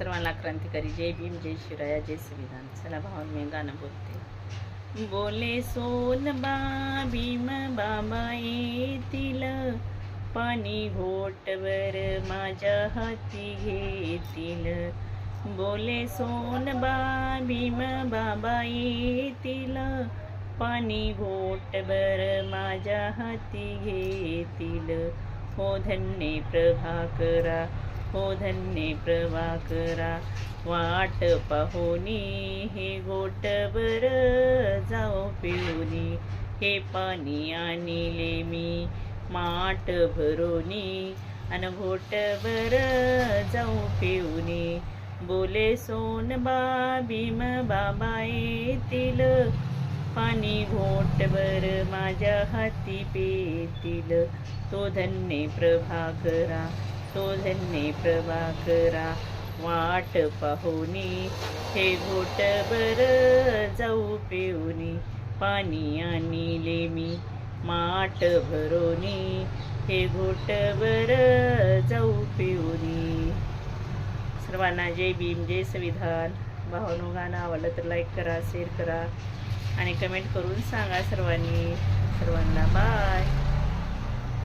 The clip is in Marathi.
सर्वांना क्रांतिकारी जय भीम, जय शिवराया, जय संविधान. चला भावान, मी गाणं बोलते. बोले सोनबा भीम बाबा येतील, पाणी घोटवर माझ्या हाती घेतील. बोले सोनबा भीम बाबा येतील, पाणी घोटवर माझ्या हाती घेतील. हो धन्य प्रभाकरा, हो धन्य प्रभाकरा, वाट पाहुनी हे घोटवर जाऊ पिऊनी. हे पाणी आणले मी माठ भरोनी, अन घोटवर जाऊ पिऊनी. बोले सोनबा भीम बाबा येतील, पाणी घोटवर माझ्या हाती पेतील. तो धन्य प्रभाकरा, तो धन्य प्रभाकरा, वाट पाहुनी हे घोटभर जाऊ पिऊनी. पाणी आणले मी माठ भरोनी, हे घोटभर जाऊ पिऊनी. सर्वांना जय भीम, जय संविधान. भावांनो, गाणं आवडलं तर लाईक करा, शेअर करा आणि कमेंट करून सांगा सर्वांनी. सर्वांना बाय.